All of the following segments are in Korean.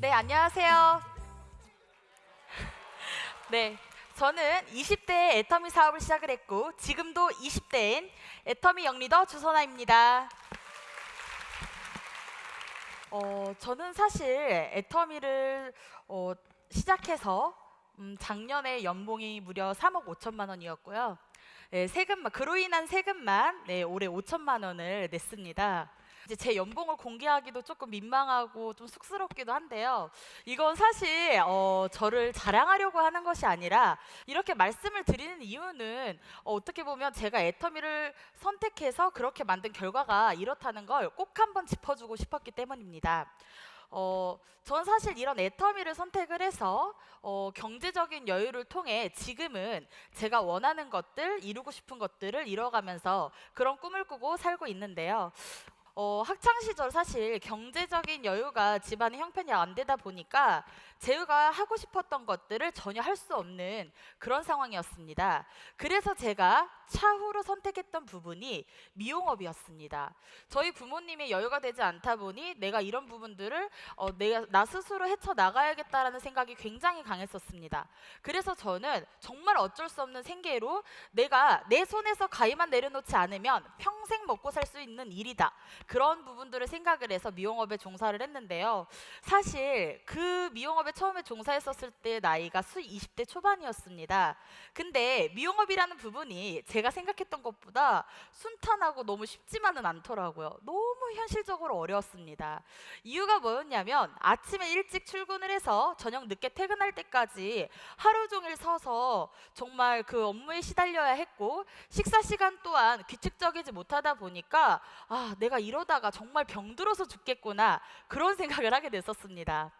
네, 안녕하세요. 네, 저는 20대에 애터미 사업을 시작을 했고 지금도 20대인 애터미 영리더 주선아입니다. 저는 사실 애터미를 시작해서 작년에 연봉이 무려 3억 5천만 원이었고요. 네, 그로 인한 세금만 올해 5천만 원을 냈습니다. 이제 제 연봉을 공개하기도 조금 민망하고 좀 쑥스럽기도 한데요. 이건 사실 저를 자랑하려고 하는 것이 아니라 이렇게 말씀을 드리는 이유는 어떻게 보면 제가 애터미를 선택해서 그렇게 만든 결과가 이렇다는 걸 꼭 한번 짚어주고 싶었기 때문입니다. 전 사실 이런 애터미를 선택을 해서 경제적인 여유를 통해 지금은 제가 원하는 것들, 이루고 싶은 것들을 이뤄가면서 그런 꿈을 꾸고 살고 있는데요. 학창 시절 사실 경제적인 여유가 집안의 형편이 안 되다 보니까 제가 하고 싶었던 것들을 전혀 할 수 없는 그런 상황이었습니다. 그래서 제가 차후로 선택했던 부분이 미용업이었습니다. 저희 부모님이 여유가 되지 않다 보니 내가 이런 부분들을 나 스스로 헤쳐나가야겠다라는 생각이 굉장히 강했었습니다. 그래서 저는 정말 어쩔 수 없는 생계로 내가 내 손에서 가위만 내려놓지 않으면 평생 먹고 살 수 있는 일이다. 그런 부분들을 생각을 해서 미용업에 종사를 했는데요. 사실 그 미용업에 처음에 종사했었을 때 나이가 20대 초반이었습니다. 근데 미용업이라는 부분이 제가 생각했던 것보다 순탄하고 너무 쉽지만은 않더라고요. 너무 현실적으로 어려웠습니다. 이유가 뭐였냐면 아침에 일찍 출근을 해서 저녁 늦게 퇴근할 때까지 하루 종일 서서 정말 그 업무에 시달려야 했고 식사 시간 또한 규칙적이지 못하다 보니까 내가 이러다가 정말 병들어서 죽겠구나 그런 생각을 하게 됐었습니다.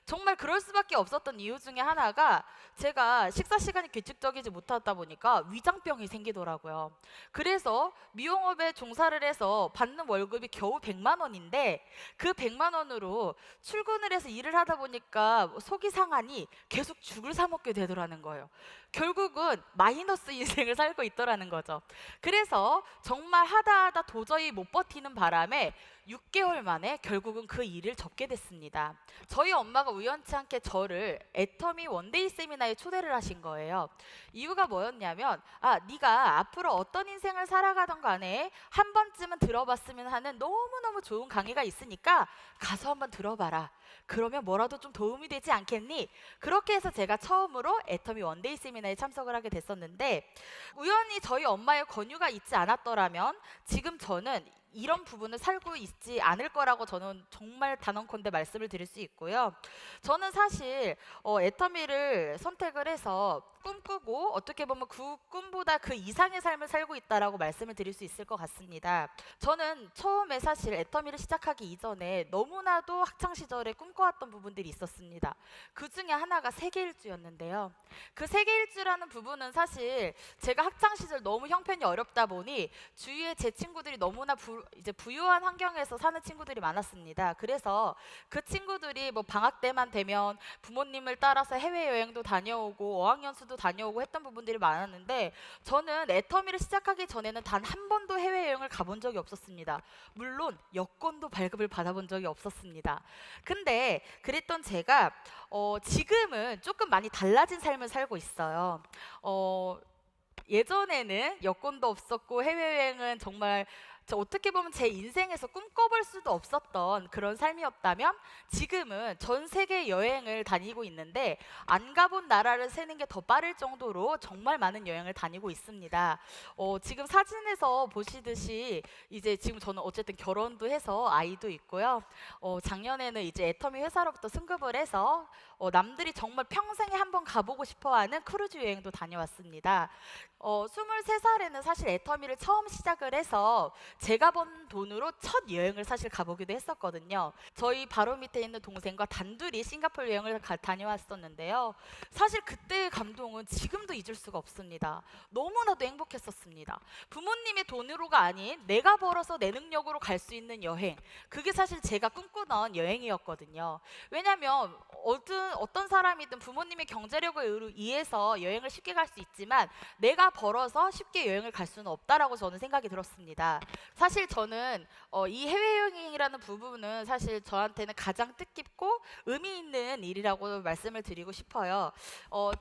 정말 그럴 수밖에 없었던 이유 중에 하나가 제가 식사 시간이 규칙적이지 못하다 보니까 위장병이 생기더라고요. 그래서 미용업에 종사를 해서 받는 월급이 겨우 100만 원인데 그 100만 원으로 출근을 해서 일을 하다 보니까 속이 상하니 계속 죽을 사 먹게 되더라는 거예요. 결국은 마이너스 인생을 살고 있더라는 거죠. 그래서 정말 하다 도저히 못 버티는 바람에 6개월 만에 결국은 그 일을 접게 됐습니다. 저희 엄마가 우연치 않게 저를 애터미 원데이 세미나에 초대를 하신 거예요. 이유가 뭐였냐면 네가 앞으로 어떤 인생을 살아가던 간에 한 번쯤은 들어봤으면 하는 너무너무 좋은 강의가 있으니까 가서 한번 들어봐라. 그러면 뭐라도 좀 도움이 되지 않겠니? 그렇게 해서 제가 처음으로 애터미 원데이 세미나에 참석을 하게 됐었는데 우연히 저희 엄마의 권유가 있지 않았더라면 지금 저는 이런 부분을 살고 있지 않을 거라고 저는 정말 단언컨대 말씀을 드릴 수 있고요. 저는 사실 애터미를 선택을 해서 꿈꾸고 어떻게 보면 그 꿈보다 그 이상의 삶을 살고 있다라고 말씀을 드릴 수 있을 것 같습니다. 저는 처음에 사실 애터미를 시작하기 이전에 너무나도 학창 시절에 꿈꿔왔던 부분들이 있었습니다. 그 중에 하나가 세계일주였는데요. 그 세계일주라는 부분은 사실 제가 학창 시절 너무 형편이 어렵다 보니 주위에 제 친구들이 너무나 이제 부유한 환경에서 사는 친구들이 많았습니다. 그래서 그 친구들이 뭐 방학 때만 되면 부모님을 따라서 해외여행도 다녀오고 어학연수도 다녀오고 했던 부분들이 많았는데 저는 애터미를 시작하기 전에는 단 한 번도 해외여행을 가본 적이 없었습니다. 물론 여권도 발급을 받아본 적이 없었습니다. 근데 그랬던 제가 지금은 조금 많이 달라진 삶을 살고 있어요. 예전에는 여권도 없었고 해외여행은 정말 어떻게 보면 제 인생에서 꿈꿔볼 수도 없었던 그런 삶이었다면 지금은 전 세계 여행을 다니고 있는데 안 가본 나라를 세는 게 더 빠를 정도로 정말 많은 여행을 다니고 있습니다. 지금 사진에서 보시듯이 이제 지금 저는 어쨌든 결혼도 해서 아이도 있고요. 작년에는 이제 애터미 회사로부터 승급을 해서 남들이 정말 평생에 한번 가보고 싶어하는 크루즈 여행도 다녀왔습니다. 23살에는 사실 애터미를 처음 시작을 해서 제가 번 돈으로 첫 여행을 사실 가보기도 했었거든요. 저희 바로 밑에 있는 동생과 단둘이 싱가포르 여행을 다녀왔었는데요. 사실 그때의 감동은 지금도 잊을 수가 없습니다. 너무나도 행복했었습니다. 부모님의 돈으로가 아닌 내가 벌어서 내 능력으로 갈 수 있는 여행, 그게 사실 제가 꿈꾸던 여행이었거든요. 왜냐하면 어떤 사람이든 부모님의 경제력을 의해서 여행을 쉽게 갈 수 있지만 내가 벌어서 쉽게 여행을 갈 수는 없다라고 저는 생각이 들었습니다. 사실 저는 이 해외여행이라는 부분은 사실 저한테는 가장 뜻깊고 의미 있는 일이라고 말씀을 드리고 싶어요.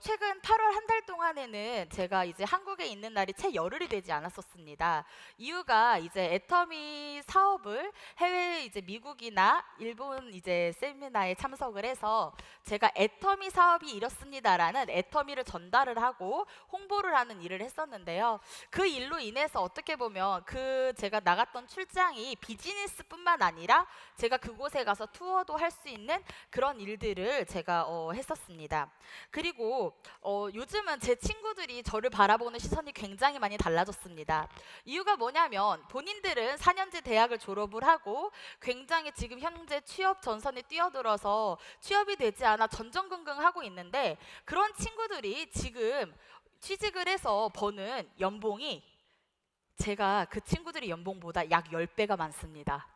최근 8월 한 달 동안에는 제가 이제 한국에 있는 날이 채 열흘이 되지 않았었습니다. 이유가 이제 애터미 사업을 해외 이제 미국이나 일본 이제 세미나에 참석을 해서 제가 애터미 사업이 이렇습니다라는 애터미를 전달을 하고 홍보를 하는 일을 했었는데요. 그 일로 인해서 어떻게 보면 그 제가 나갔던 출장이 비즈니스뿐만 아니라 제가 그곳에 가서 투어도 할 수 있는 그런 일들을 제가 했었습니다. 그리고 요즘은 제 친구들이 저를 바라보는 시선이 굉장히 많이 달라졌습니다. 이유가 뭐냐면 본인들은 4년제 대학을 졸업을 하고 굉장히 지금 현재 취업 전선에 뛰어들어서 취업이 되지 않아 전전긍긍하고 있는데, 그런 친구들이 지금 취직을 해서 버는 연봉이 제가 그 친구들의 연봉보다 약 10배가 많습니다.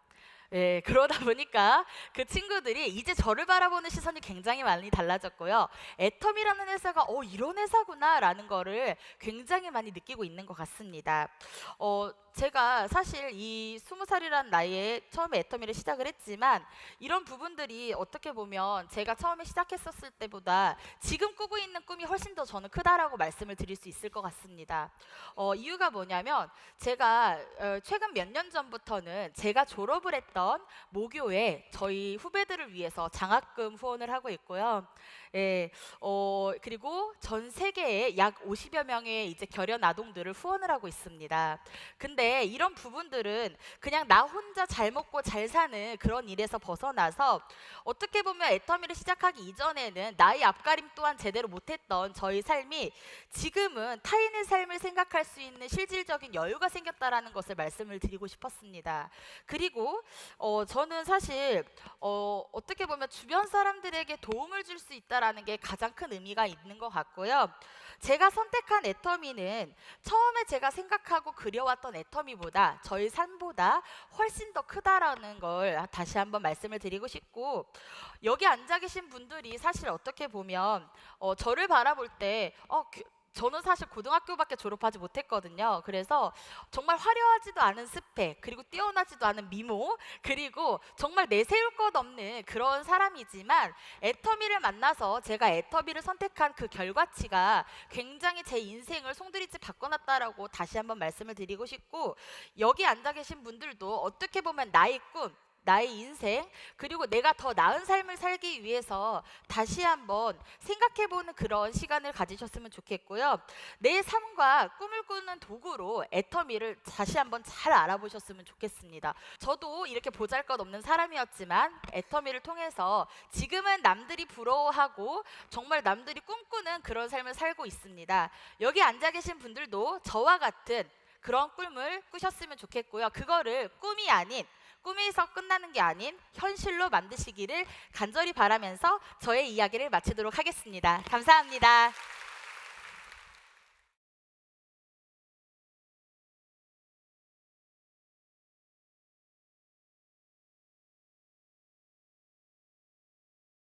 예, 그러다 보니까 그 친구들이 이제 저를 바라보는 시선이 굉장히 많이 달라졌고요. 애텀이라는 회사가 이런 회사구나라는 거를 굉장히 많이 느끼고 있는 것 같습니다. 제가 사실 이 20살이라는 나이에 처음에 애터미를 시작을 했지만 이런 부분들이 어떻게 보면 제가 처음에 시작했었을 때보다 지금 꾸고 있는 꿈이 훨씬 더 저는 크다라고 말씀을 드릴 수 있을 것 같습니다. 이유가 뭐냐면 제가 최근 몇 년 전부터는 제가 졸업을 했던 모교에 저희 후배들을 위해서 장학금 후원을 하고 있고요. 예, 그리고 전 세계에 약 50여 명의 이제 결연 아동들을 후원을 하고 있습니다. 근데 이런 부분들은 그냥 나 혼자 잘 먹고 잘 사는 그런 일에서 벗어나서 어떻게 보면 애터미를 시작하기 이전에는 나의 앞가림 또한 제대로 못했던 저희 삶이 지금은 타인의 삶을 생각할 수 있는 실질적인 여유가 생겼다라는 것을 말씀을 드리고 싶었습니다. 그리고 저는 사실 어떻게 보면 주변 사람들에게 도움을 줄 수 있다라는 게 가장 큰 의미가 있는 것 같고요. 제가 선택한 애터미는 처음에 제가 생각하고 그려왔던 애터미보다 저희 삶보다 훨씬 더 크다라는 걸 다시 한번 말씀을 드리고 싶고, 여기 앉아 계신 분들이 사실 어떻게 보면 저를 바라볼 때 저는 사실 고등학교밖에 졸업하지 못했거든요. 그래서 정말 화려하지도 않은 스펙, 그리고 뛰어나지도 않은 미모, 그리고 정말 내세울 것 없는 그런 사람이지만 애터미를 만나서 제가 애터미를 선택한 그 결과치가 굉장히 제 인생을 송두리째 바꿔놨다라고 다시 한번 말씀을 드리고 싶고, 여기 앉아 계신 분들도 어떻게 보면 나의 꿈, 나의 인생, 그리고 내가 더 나은 삶을 살기 위해서 다시 한번 생각해보는 그런 시간을 가지셨으면 좋겠고요. 내 삶과 꿈을 꾸는 도구로 애터미를 다시 한번 잘 알아보셨으면 좋겠습니다. 저도 이렇게 보잘것없는 사람이었지만 애터미를 통해서 지금은 남들이 부러워하고 정말 남들이 꿈꾸는 그런 삶을 살고 있습니다. 여기 앉아 계신 분들도 저와 같은 그런 꿈을 꾸셨으면 좋겠고요. 그거를 꿈에서 끝나는 게 아닌 현실로 만드시기를 간절히 바라면서 저의 이야기를 마치도록 하겠습니다. 감사합니다.